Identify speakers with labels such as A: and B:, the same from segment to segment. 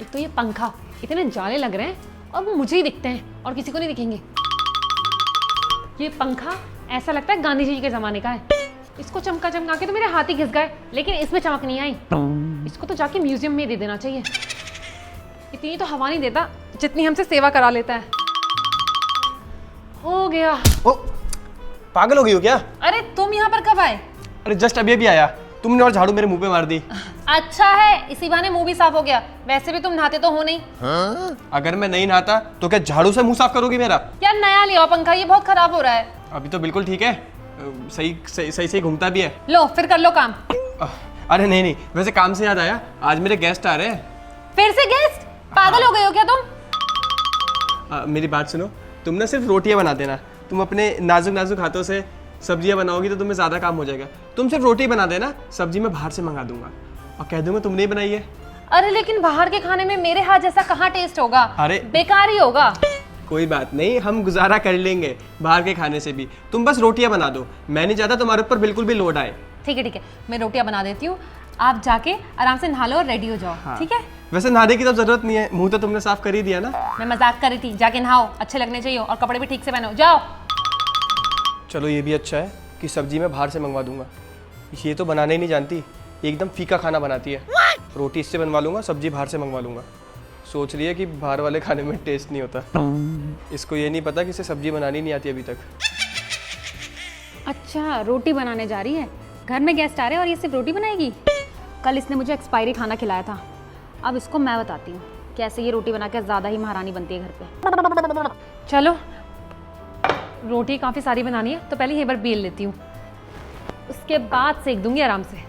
A: एक तो ये पंखा इतने जाले लग रहे हैं और वो मुझे ही दिखते हैं और किसी को नहीं दिखेंगे। ये पंखा ऐसा लगता है गांधी जी के जमाने का है। इसको चमका चमका के तो मेरे हाथ ही घिस गए, लेकिन इसमें चमक नहीं आई। इसको तो जाके म्यूजियम में दे देना चाहिए। इतनी तो हवा नहीं देता जितनी हमसे सेवा करा लेता है। हो गया।
B: ओ, पागल हो गई हो क्या?
A: अरे तुम यहाँ पर कब आए?
B: अरे जस्ट अभी अभी आया, तुमने और झाड़ू मेरे मुंह पे मार दी।
A: अच्छा है, इसी बहाने मुंह भी साफ हो गया। वैसे भी तुम नहाते तो हो नहीं।
B: अगर मैं नहीं नहाता तो क्या झाड़ू से मुंह साफ करोगी मेरा?
A: यार नया लिया पंखा, ये बहुत खराब हो रहा है।
B: अभी तो बिल्कुल ठीक है, सही सही सही सही घूमता भी है।
A: लो फिर कर लो काम।
B: अरे नहीं नहीं, वैसे काम से याद आया, आज मेरे गेस्ट आ रहे हैं।
A: फिर से गेस्ट? पागल हो गए हो क्या तुम?
B: मेरी बात सुनो, तुम ना सिर्फ रोटियां बना देना। तुम अपने नाजुक नाजुक हाथों से सब्जियां बनाओगी तो तुम्हें ज्यादा काम हो जाएगा। तुम सिर्फ रोटी बना देना, सब्जी मैं बाहर से मंगा दूंगा और कह दूंगा तुमने ही बनाई है।
A: अरे लेकिन बाहर के खाने में मेरे हाथ जैसा कहाँ टेस्ट होगा?
B: अरे
A: बेकार ही होगा।
B: कोई बात नहीं, हम गुजारा कर लेंगे बाहर के खाने से भी। तुम बस रोटियां बना दो, मैं नहीं चाहता तुम्हारे ऊपर बिल्कुल भी लोड आए।
A: ठीक है, मैं रोटियां बना देती हूँ। आप जाके आराम से नहा लो और रेडी हो जाओ।
B: हाँ।
A: ठीक है?
B: वैसे नहाने की तो जरूरत नहीं है, मुंह तो तुमने साफ कर ही दिया ना।
A: मैं मजाक कर रही थी। जाके नहाओ, अच्छे लगने चाहिए और कपड़े भी ठीक से पहनो। जाओ।
B: चलो ये भी अच्छा है कि सब्जी मैं बाहर से मंगवा दूंगा। ये तो बनाने ही नहीं जानती, एकदम फीका खाना बनाती है। रोटी इससे बनवा लूंगा, सब्जी बाहर से मंगवा लूंगा। सोच रही है कि बाहर वाले खाने में टेस्ट नहीं होता। इसको ये नहीं पता कि इसे सब्जी बनानी नहीं आती अभी तक।
A: अच्छा, रोटी बनाने जा रही है। घर में गेस्ट आ रहे हैं और ये सिर्फ रोटी बनाएगी। कल इसने मुझे एक्सपायरी खाना खिलाया था, अब इसको मैं बताती हूँ कैसे ये रोटी बना के ज़्यादा ही महारानी बनती है घर पे। चलो, रोटी काफ़ी सारी बनानी है तो पहले ये बार बेल लेती हूँ, उसके बाद सेक दूंगी आराम से।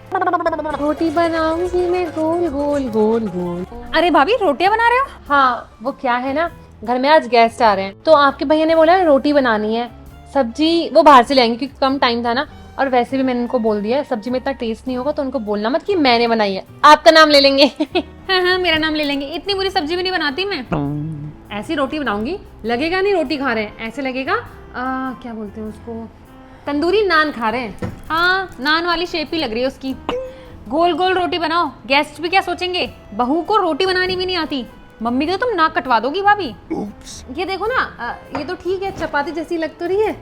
A: रोटी बनाऊंगी मैं गोल गोल गोल गोल। अरे भाभी, रोटियां बना रहे हो? हाँ, वो क्या है ना, घर में आज गेस्ट आ रहे हैं तो आपके भैया ने बोला रोटी बनानी है। सब्जी वो बाहर से लाएंगे क्योंकि कम टाइम था ना, और वैसे भी मैंने उनको बोल दिया है सब्जी में इतना टेस्ट नहीं होगा तो उनको बोलना मत कि मैंने बनाई है, आपका नाम ले लेंगे। हाँ, मेरा नाम ले लेंगे। इतनी बुरी सब्जी भी नहीं बनाती मैं। ऐसी रोटी बनाऊंगी, लगेगा नहीं रोटी खा रहे हैं, ऐसे लगेगा क्या बोलते हैं उसको, तंदूरी नान खा रहे हैं। हाँ, नान वाली शेप ही लग रही है उसकी। गोल गोल रोटी बनाओ, गेस्ट भी क्या सोचेंगे, बहू को रोटी बनानी भी नहीं आती। मम्मी का तुम नाक कटवा दोगी भाभी। ये देखो ना, ये तो ठीक है, चपाती जैसी लग तो रही है।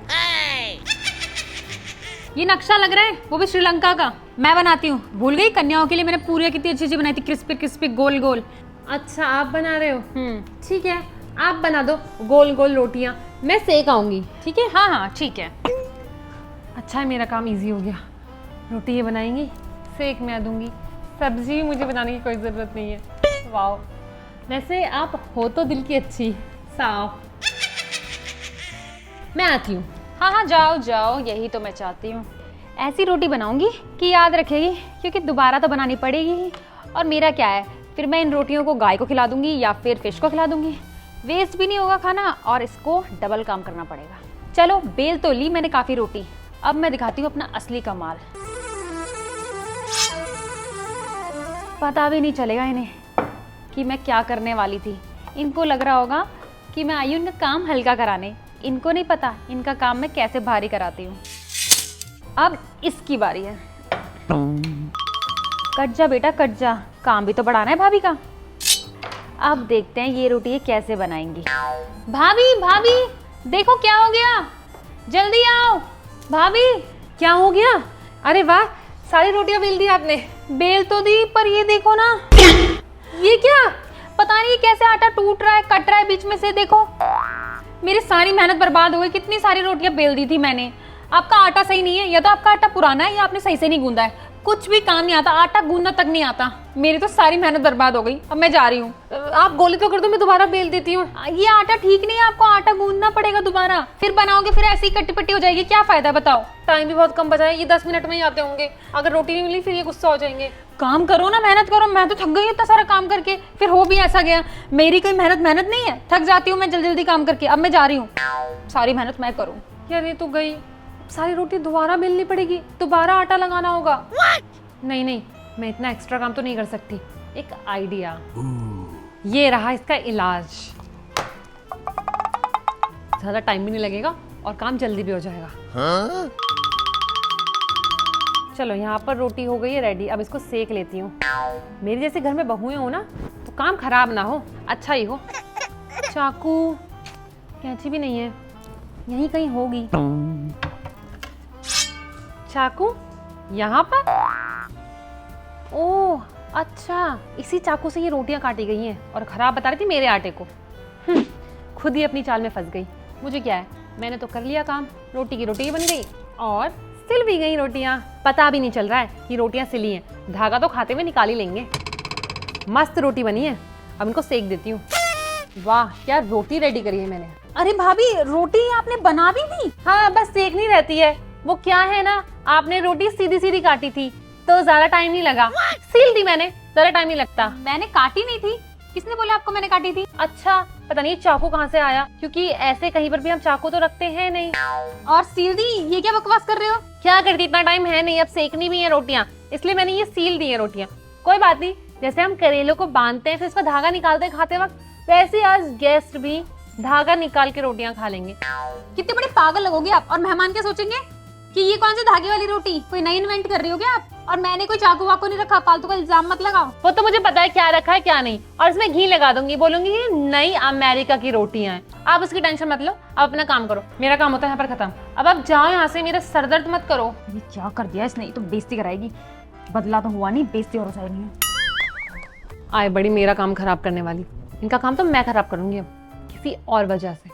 A: ये नक्शा लग रहा है, वो भी श्रीलंका का। मैं बनाती हूँ, भूल गई, कन्याओं के लिए मैंने पूरी कितनी अच्छी चीज बनाई थी, क्रिस्पी क्रिस्पी गोल गोल। अच्छा, आप बना रहे हो? ठीक है, आप बना दो गोल गोल रोटियां, मैं सेक आऊंगी। ठीक है? हाँ, ठीक है। अच्छा है, मेरा काम इजी हो गया। रोटी ये बनाएंगी, सेक मैं आ दूंगी, सब्जी मुझे बनाने की कोई ज़रूरत नहीं है। वाह, वैसे आप हो तो दिल की अच्छी, साफ। मैं आती हूँ। हाँ, जाओ जाओ, यही तो मैं चाहती हूँ। ऐसी रोटी बनाऊंगी कि याद रखेगी, क्योंकि दोबारा तो बनानी पड़ेगी ही। और मेरा क्या है, फिर मैं इन रोटियों को गाय को खिला दूंगी या फिर फिश को खिला दूंगी। वेस्ट भी नहीं होगा खाना और इसको डबल काम करना पड़ेगा। चलो, बेल तो ली मैंने काफ़ी रोटी, अब मैं दिखाती हूँ अपना असली कमाल। पता भी नहीं चलेगा इन्हें कि मैं क्या करने वाली थी। इनको लग रहा होगा कि मैं आई हूँ इनका काम हल्का कराने। इनको नहीं पता इनका काम मैं कैसे भारी कराती हूँ। अब इसकी बारी है। कट जा बेटा, कट जा, काम भी तो बढ़ाना है भाभी का। अब देखते हैं ये रोटी कैसे बनाएंगी। भाभी भाभी, देखो क्या हो गया, जल्दी आओ। भाभी, क्या हो गया? अरे वाह, सारी रोटियां बेल दी आपने। बेल तो दी, पर ये देखो ना, ये क्या, पता नहीं कैसे आटा टूट रहा है, कट रहा है बीच में से। देखो, मेरी सारी मेहनत बर्बाद हो गई। कितनी सारी रोटियां बेल दी थी मैंने। आपका आटा सही नहीं है, या तो आपका आटा पुराना है या आपने सही से नहीं गूंदा है। कुछ भी काम नहीं आता, आटा गूंदना तक नहीं आता। मेरी तो सारी मेहनत बर्बाद हो गई। अब मैं जा रही हूँ। आप गोली तो कर दो, मैं दोबारा बेल देती हूँ। ये आटा ठीक नहीं है, आपको आटा गूंदना पड़ेगा दोबारा। फिर बनाओगे, फिर ऐसी कट्टी पट्टी हो जाएगी। क्या फायदा, बताओ। टाइम भी बहुत कम बचा है, ये 10 मिनट में ही आते होंगे। अगर रोटी नहीं मिली फिर ये गुस्सा हो जाएंगे। काम करो ना, मेहनत करो। मैं तो थक गई इतना सारा काम करके, फिर हो भी ऐसा गया। मेरी कोई मेहनत नहीं है, थक जाती हूँ मैं जल्दी जल्दी काम करके। अब मैं जा रही हूँ, सारी मेहनत मैं करूँ। यार ये तो गई, सारी रोटी दोबारा बेलनी पड़ेगी, दोबारा आटा लगाना होगा। नहीं, मैं इतना एक्स्ट्रा काम तो नहीं कर सकती। एक आइडिया, ये रहा इसका इलाज। ज्यादा टाइम भी नहीं लगेगा और काम जल्दी भी हो जाएगा। हाँ? चलो, यहाँ पर रोटी हो गई है रेडी। अब इसको सेक लेती हूँ। मेरी जैसे घर में बहुएं हो ना, तो काम खराब ना हो, अच्छा ही हो। चाकू, कैंची भी नहीं है, यहीं कहीं होगी। चाकू यहाँ पर? ओह अच्छा, इसी चाकू से ये रोटियां काटी गई हैं और खराब बता रही थी मेरे आटे को। खुद ही अपनी चाल में फंस गई। मुझे क्या है, मैंने तो कर लिया काम, रोटी की रोटी बन गई और सिल भी गई रोटियां। पता भी नहीं चल रहा है कि रोटियां सिली हैं, धागा तो खाते हुए निकाल ही लेंगे। मस्त रोटी बनी है, अब इनको सेक देती हूँ। वाह क्या रोटी रेडी करी है मैंने। अरे भाभी, रोटी आपने बना भी दी? हाँ, बस सेकनी रहती है। वो क्या है ना, आपने रोटी सीधी सीधी काटी थी तो ज्यादा टाइम नहीं लगा। सील दी मैंने, ज्यादा टाइम नहीं लगता। मैंने काटी नहीं थी। किसने बोला आपको मैंने काटी थी? अच्छा, पता नहीं चाकू कहाँ से आया, क्योंकि ऐसे कहीं पर भी हम चाकू तो रखते हैं नहीं। और सील दी, ये क्या बकवास कर रहे हो? क्या करती, इतना टाइम है नहीं, अब सेकनी भी है रोटियां, इसलिए मैंने ये सील दी है रोटियां। कोई बात नहीं, जैसे हम करेलों को बांधते हैं फिर इसका धागा निकालते हैं खाते वक्त, वैसे आज गेस्ट भी धागा निकाल के रोटियां खा लेंगे। कितने बड़े पागल लगोगे आप, और मेहमान क्या सोचेंगे कि ये कौन सी धागे वाली रोटी, कोई नई इन्वेंट कर रही हो क्या आप? और मैंने कोई चाकू वाकू नहीं रखा, फालतू का इल्जाम मत लगाओ। वो तो मुझे पता है क्या रखा है क्या नहीं, और इसमें घी लगा दूंगी, बोलूंगी ये नई अमेरिका की रोटियां हैं। आप उसकी टेंशन मत लो, आप अपना काम करो, मेरा काम होता है यहाँ पर खत्म। अब आप जाओ यहाँ से, मेरा सर दर्द मत करो। ये क्या कर दिया इसने, तो बेइज्जती कराएगी। बदला तो हुआ नहीं, बेइज्जती और हो जाएगी। आए बड़ी मेरा काम खराब करने वाली, इनका काम तो मैं खराब करूंगी अब किसी और वजह से।